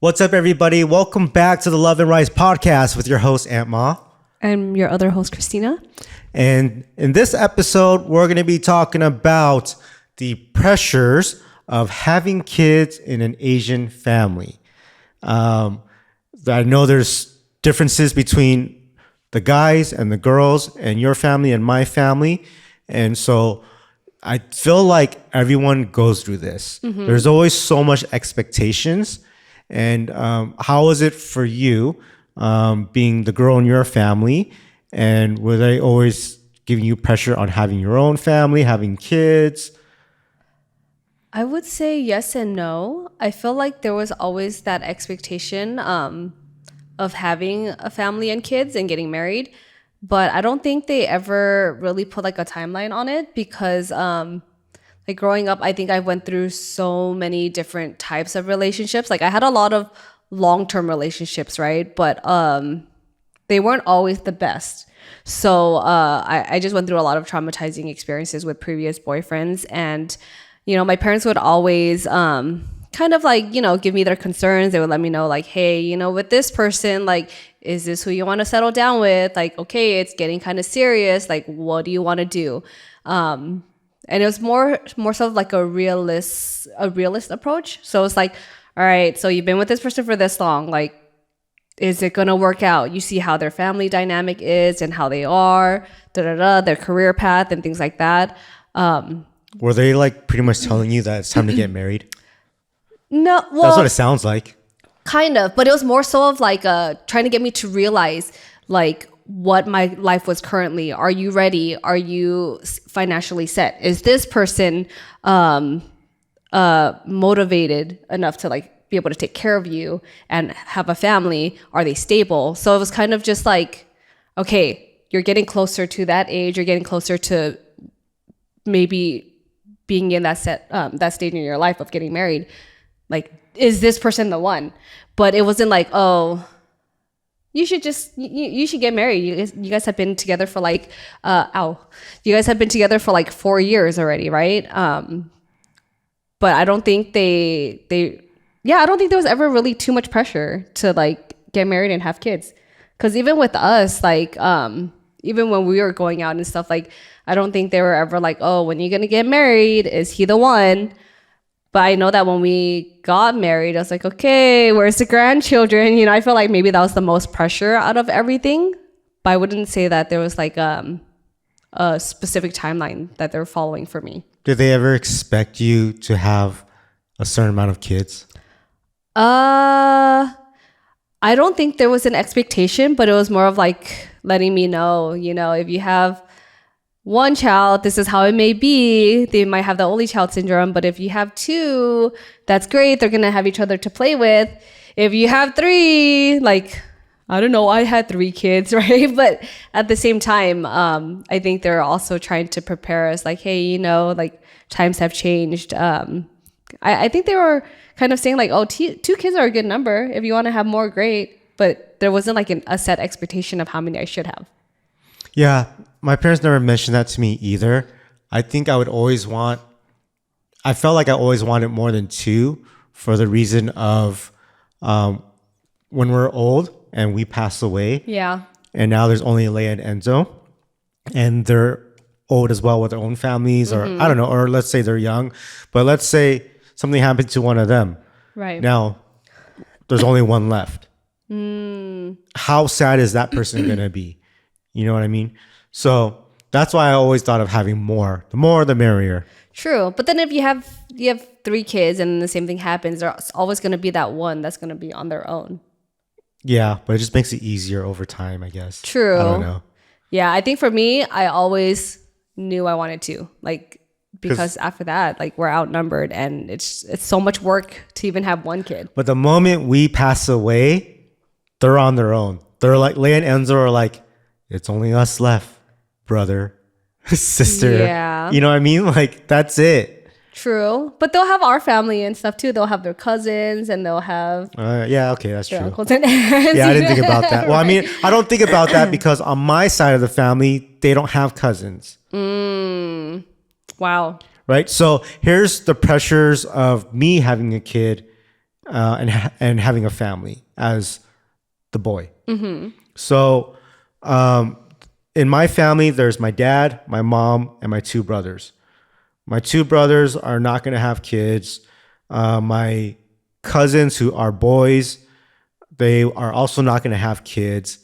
What's up, everybody? Welcome back to the Love and Rise podcast with your host, Aunt Ma. I'm your other host, Christina. And in this episode, we're going to be talking about the pressures of having kids in an Asian family. I know there's differences between the guys and the girls and your family and my family. And so I feel like everyone goes through this. Mm-hmm. There's always so much expectations. And how is it for you being the girl in your family? And were they always giving you pressure on having your own family, having kids? I would say yes and no. I feel like there was always that expectation of having a family and kids and getting married. But I don't think they ever really put like a timeline on it because like growing up, I think I went through so many different types of relationships. Like I had a lot of long-term relationships, right? But they weren't always the best. So I just went through a lot of traumatizing experiences with previous boyfriends. And, you know, my parents would always kind of like, you know, give me their concerns. They would let me know like, hey, you know, with this person, like, is this who you want to settle down with? Like, okay, it's getting kind of serious. Like, what do you want to do? And it was more so like a realist approach. So it's like, all right, so you've been with this person for this long. Like, is it going to work out? You see how their family dynamic is and how they are, their career path and things like that. Were they like pretty much telling you that it's time to get married? No, well, that's what it sounds like. Kind of, but it was more so of like trying to get me to realize like what my life was currently. Are you ready? Are you financially set? Is this person motivated enough to like be able to take care of you and have a family? Are they stable? So it was kind of just like, okay, you're getting closer to that age. You're getting closer to maybe being in that stage in your life of getting married. Like, is this person the one? But it wasn't like, oh, you should get married. You guys have been together for like, you guys have been together for like 4 years already, right? But I don't think I don't think there was ever really too much pressure to like get married and have kids. Cause even with us, like, even when we were going out and stuff, like, I don't think they were ever like, oh, when are you gonna get married? Is he the one? But I know that when we got married, I was like, okay, where's the grandchildren? You know, I feel like maybe that was the most pressure out of everything. But I wouldn't say that there was like a specific timeline that they're following for me. Did they ever expect you to have a certain amount of kids? I don't think there was an expectation, but it was more of like letting me know, you know, if you have one child, this is how it may be. They might have the only child syndrome, but if you have two, that's great. They're going to have each other to play with. If you have three, like, I don't know, I had 3 kids, right? But at the same time, I think they're also trying to prepare us like, hey, you know, like times have changed. I think they were kind of saying like, oh, 2 kids are a good number. If you want to have more, great. But there wasn't like a set expectation of how many I should have. Yeah, my parents never mentioned that to me either. I think I felt like I always wanted more than 2 for the reason of when we're old and we pass away. Yeah. And now there's only Leia and Enzo. And they're old as well with their own families, or I don't know, or let's say they're young. But let's say something happened to one of them. Right. Now, there's only one left. How sad is that person going to be? You know what I mean? So that's why I always thought of having more. The more, the merrier. True. But then if you have 3 kids and the same thing happens, there's always going to be that one that's going to be on their own. Yeah, but it just makes it easier over time, I guess. True. I don't know. Yeah, I think for me, I always knew I wanted to. Like, because after that, like, we're outnumbered and it's so much work to even have one kid. But the moment we pass away, they're on their own. They're like, Leia and Enzo are like, it's only us left, brother, sister. Yeah. You know what I mean? Like, that's it. True. But they'll have our family and stuff too. They'll have their cousins and they'll have... yeah, okay, that's true. Uncles and aunts. Yeah, I didn't think about that. Well, I mean, I don't think about that because on my side of the family, they don't have cousins. Wow. Right? So here's the pressures of me having a kid and having a family as the boy. So in my family, there's my dad, my mom, and my two brothers. My two brothers are not going to have kids. My cousins who are boys, they are also not going to have kids.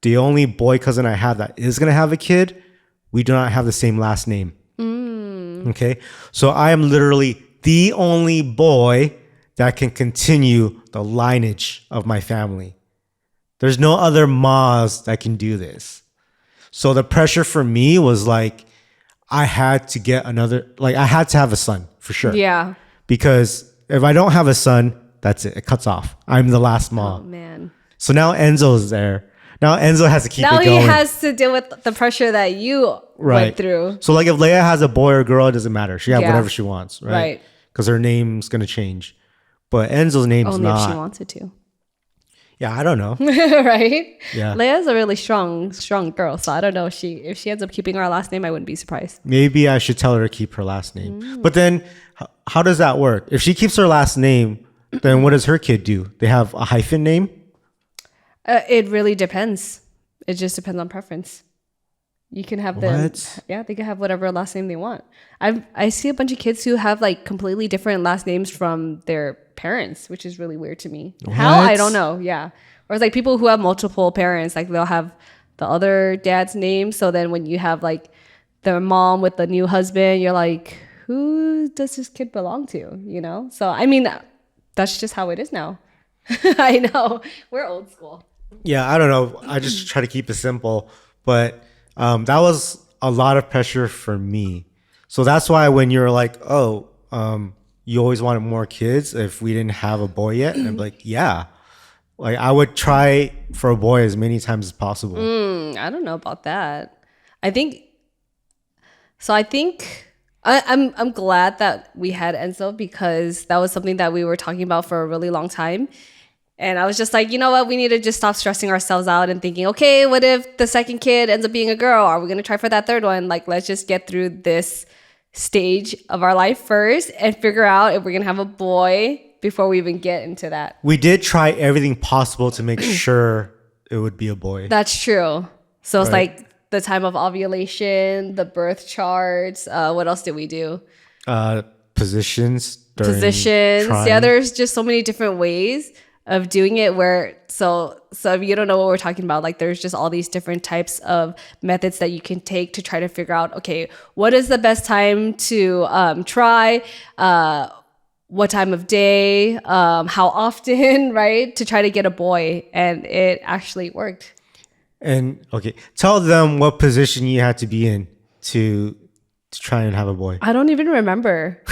The only boy cousin I have that is going to have a kid, we do not have the same last name. Okay. So I am literally the only boy that can continue the lineage of my family. There's no other Ma's that can do this. So the pressure for me was like, I had to get I had to have a son for sure. Yeah. Because if I don't have a son, that's it. It cuts off. I'm the last Ma. Oh, man. So now Enzo's there. Now Enzo has to keep Now it going. he has to deal with the pressure that you went through. So like if Leia has a boy or girl, it doesn't matter. She can have whatever she wants, right? Right. Because her name's going to change. But Enzo's name's Only not. if she wants it to. Yeah, I don't know. Right? Yeah. Leia's a really strong girl. So I don't know if she ends up keeping our last name, I wouldn't be surprised. Maybe I should tell her to keep her last name. But then how does that work? If she keeps her last name, then what does her kid do? They have a hyphen name? It really depends. It just depends on preference. You can have them. What? Yeah, they can have whatever last name they want. I see a bunch of kids who have like completely different last names from their parents, which is really weird to me. How? I don't know. Yeah. Or it's like people who have multiple parents, like they'll have the other dad's name. So then when you have like their mom with the new husband, you're like, who does this kid belong to? You know? So I mean, that's just how it is now. I know. We're old school. Yeah, I don't know. I just try to keep it simple. But that was a lot of pressure for me. So that's why when you're like, oh, you always wanted more kids if we didn't have a boy yet. And I'm like, yeah. Like I would try for a boy as many times as possible. I don't know about that. I think I'm glad that we had Enzo because that was something that we were talking about for a really long time. And I was just like, you know what? We need to just stop stressing ourselves out and thinking, okay, what if the second kid ends up being a girl? Are we going to try for that third one? Like, let's just get through this stage of our life first and figure out if we're going to have a boy before we even get into that. We did try everything possible to make sure it would be a boy. That's true. So it's like the time of ovulation, the birth charts. What else did we do? Positions. Trying. Yeah, there's just so many different ways of doing it where so if you don't know what we're talking about, like there's just all these different types of methods that you can take to try to figure out, okay, what is the best time to try, what time of day, how often, right, to try to get a boy. And it actually worked. And okay, tell them what position you had to be in to try and have a boy. I don't even remember.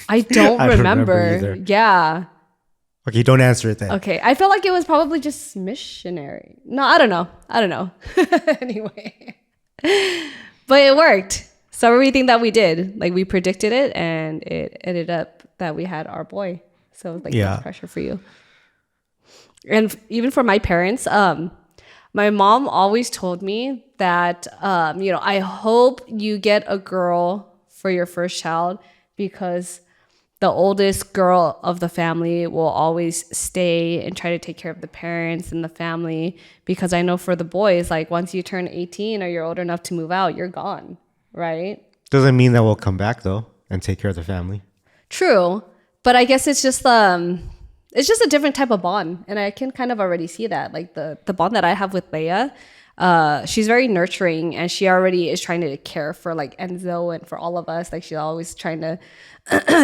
I don't remember either. Yeah. Okay, don't answer it then. Okay, I feel like it was probably just missionary. No, I don't know. Anyway, but it worked. So everything that we did, like we predicted it, and it ended up that we had our boy. So like no pressure for you. And even for my parents, my mom always told me that I hope you get a girl for your first child because the oldest girl of the family will always stay and try to take care of the parents and the family. Because I know for the boys, like once you turn 18 or you're old enough to move out, you're gone, right? Doesn't mean that we'll come back though and take care of the family. True, but I guess it's just a different type of bond, and I can kind of already see that. Like the bond that I have with Leia, she's very nurturing, and she already is trying to care for like Enzo and for all of us. Like she's always trying to.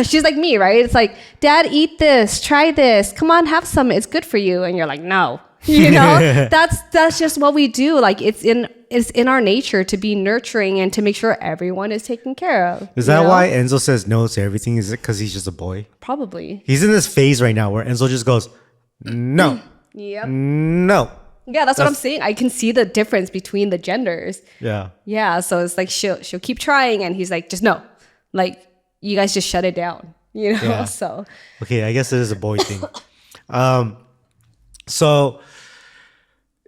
She's like me, right? It's like, Dad, eat this, try this, come on, have some, it's good for you, and you're like, no, that's just what we do. Like it's in our nature to be nurturing and to make sure everyone is taken care of. Is that why Enzo says no to everything? Is it because he's just a boy? Probably. He's in this phase right now where Enzo just goes, no, yep, no. Yeah, that's what I'm saying. I can see the difference between the genders. Yeah. So it's like she'll keep trying, and he's like, just no, like. You guys just shut it down, Yeah. So okay, I guess it is a boy thing. So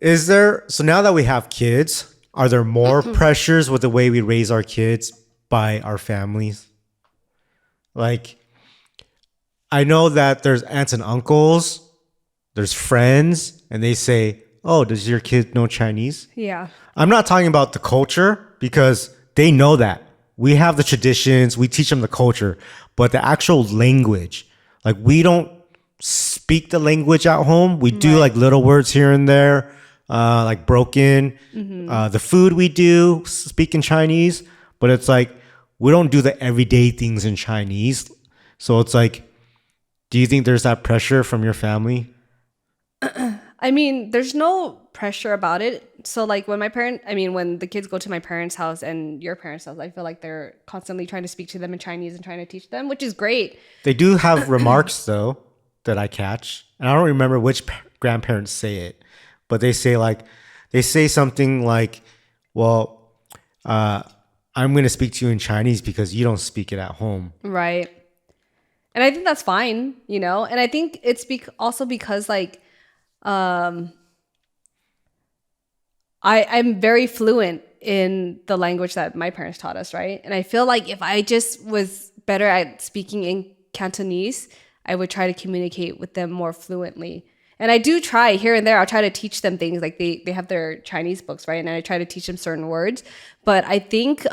now that we have kids, are there more pressures with the way we raise our kids by our families? Like, I know that there's aunts and uncles, there's friends, and they say, "Oh, does your kid know Chinese?" Yeah. I'm not talking about the culture because they know that. We have the traditions, we teach them the culture, but the actual language, like we don't speak the language at home. We do Right. like little words here and there, like broken. The food we do speak in Chinese, but it's like we don't do the everyday things in Chinese. So it's like, do you think there's that pressure from your family? I mean, there's no pressure about it. So like when the kids go to my parents' house and your parents' house, I feel like they're constantly trying to speak to them in Chinese and trying to teach them, which is great. They do have remarks though that I catch, and I don't remember which grandparents say it, but they say something like, "Well, uh, I'm going to speak to you in Chinese because you don't speak it at home." Right. And I think that's fine, And I think it's also because like I'm very fluent in the language that my parents taught us, right? And I feel like if I just was better at speaking in Cantonese, I would try to communicate with them more fluently. And I do try here and there. I'll try to teach them things like they have their Chinese books, right? And I try to teach them certain words. But I think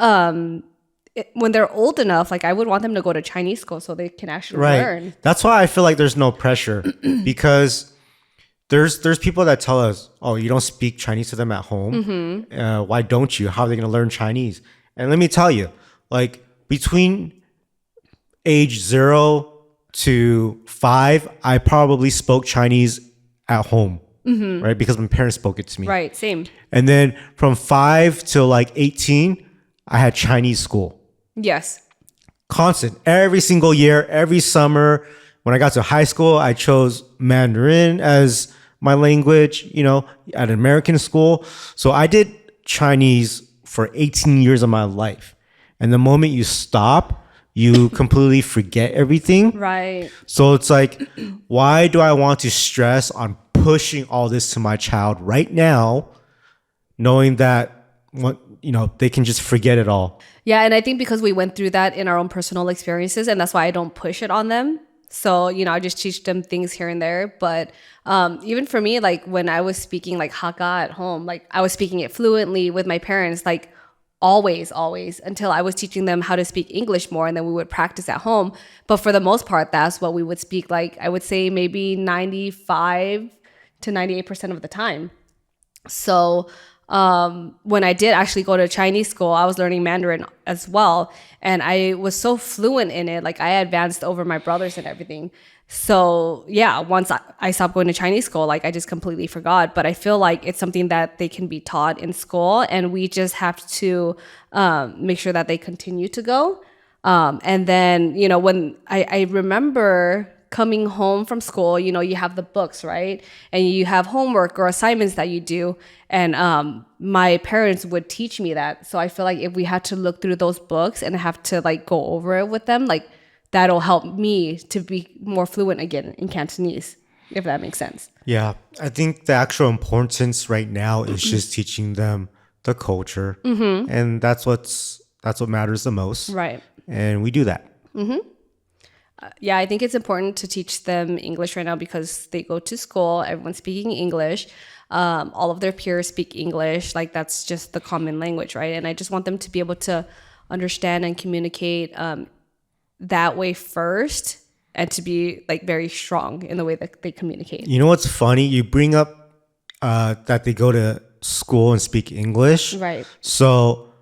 when they're old enough, like I would want them to go to Chinese school so they can actually Right. learn. That's why I feel like there's no pressure because there's people that tell us, "Oh, you don't speak Chinese to them at home. Why don't you? How are they going to learn Chinese?" And let me tell you, like between age 0 to 5, I probably spoke Chinese at home, right? Because my parents spoke it to me. Right, same. And then from 5 to like 18, I had Chinese school. Yes. Constant. Every single year, every summer. When I got to high school, I chose Mandarin as my language, at an American school. So I did Chinese for 18 years of my life. And the moment you stop, you completely forget everything. Right. So it's like, why do I want to stress on pushing all this to my child right now, knowing that they can just forget it all? Yeah, and I think because we went through that in our own personal experiences, and that's why I don't push it on them. So, I just teach them things here and there. But even for me, like when I was speaking like Hakka at home, like I was speaking it fluently with my parents, like always, until I was teaching them how to speak English more. And then we would practice at home. But for the most part, that's what we would speak. Like I would say maybe 95 to 98% of the time. So when I did actually go to Chinese school, I was learning Mandarin as well. And I was so fluent in it. Like I advanced over my brothers and everything. So yeah, once I stopped going to Chinese school, like I just completely forgot. But I feel like it's something that they can be taught in school. And we just have to make sure that they continue to go. And then, when I remember coming home from school, you have the books, right? And you have homework or assignments that you do. And my parents would teach me that. So I feel like if we had to look through those books and have to like go over it with them, like that'll help me to be more fluent again in Cantonese, if that makes sense. Yeah, I think the actual importance right now is just teaching them the culture, and that's what matters the most. Right. And we do that. Yeah, I think it's important to teach them English right now because they go to school, everyone's speaking English. All of their peers speak English. Like that's just the common language, right? And I just want them to be able to understand and communicate that way first, and to be like very strong in the way that they communicate. You know what's funny? You bring up that they go to school and speak English. Right. So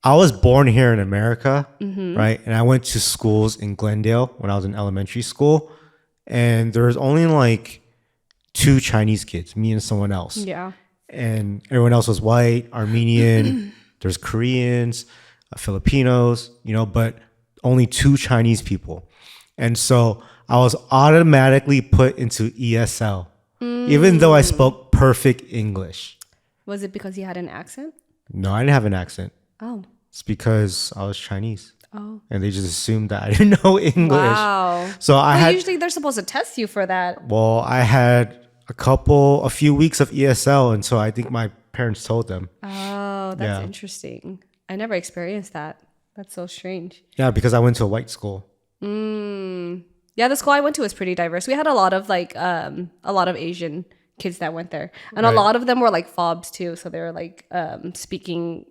I was born here in America, right? And I went to schools in Glendale when I was in elementary school. And there was only like 2 Chinese kids, me and someone else. Yeah. And everyone else was white, Armenian, there's Koreans, Filipinos, but only 2 Chinese people. And so I was automatically put into ESL, even though I spoke perfect English. Was it because you had an accent? No, I didn't have an accent. Oh. It's because I was Chinese. Oh. And they just assumed that I didn't know English. Wow. So usually they're supposed to test you for that. Well, I had a few weeks of ESL until I think my parents told them. Oh, that's interesting. I never experienced that. That's so strange. Yeah, because I went to a white school. Yeah, the school I went to was pretty diverse. We had a lot of Asian kids that went there, and a Right. lot of them were like fobs too. So they were like speaking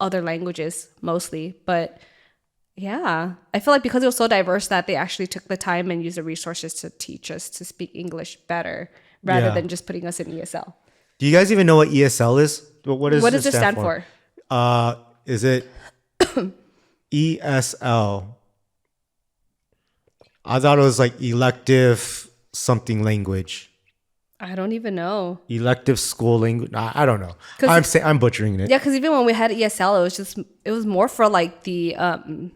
other languages mostly. But yeah, I feel like because it was so diverse that they actually took the time and used the resources to teach us to speak English better rather Yeah. than just putting us in ESL. Do you guys even know what ESL is? What does What it does this stand for? Is it ESL? I thought it was like elective something language. I don't even know. Elective school language. I don't know. 'Cause- I'm butchering it. Yeah, because even when we had ESL, it was more for like the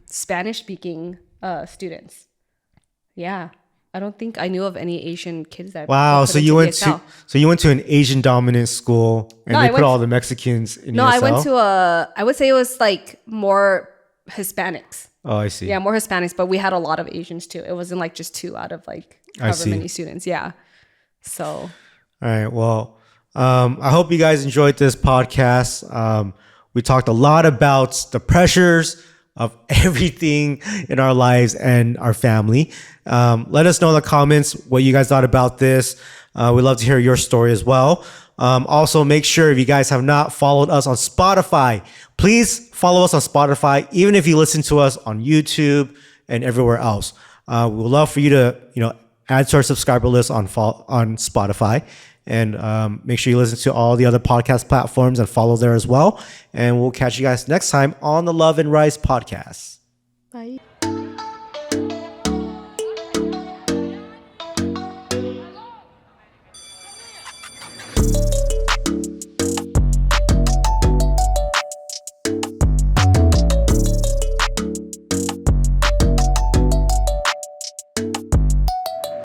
Spanish speaking students. Yeah, I don't think I knew of any Asian kids that. Wow. were put into ESL. So you went to an Asian dominant school and No, they I put went all the Mexicans in No, ESL? I went to I would say it was like more Hispanics. Oh, I see. Yeah, more Hispanics, but we had a lot of Asians too. It wasn't like just 2 out of like I however see. many students. Yeah. So All right. Well, I hope you guys enjoyed this podcast. We talked a lot about the pressures of everything in our lives and our family. Let us know in the comments what you guys thought about this. We'd love to hear your story as well. Also, make sure if you guys have not followed us on Spotify, please follow us on Spotify, even if you listen to us on YouTube and everywhere else. We would love for you to, add to our subscriber list on Spotify, and make sure you listen to all the other podcast platforms and follow there as well. And we'll catch you guys next time on the Love and Rice podcast. bye.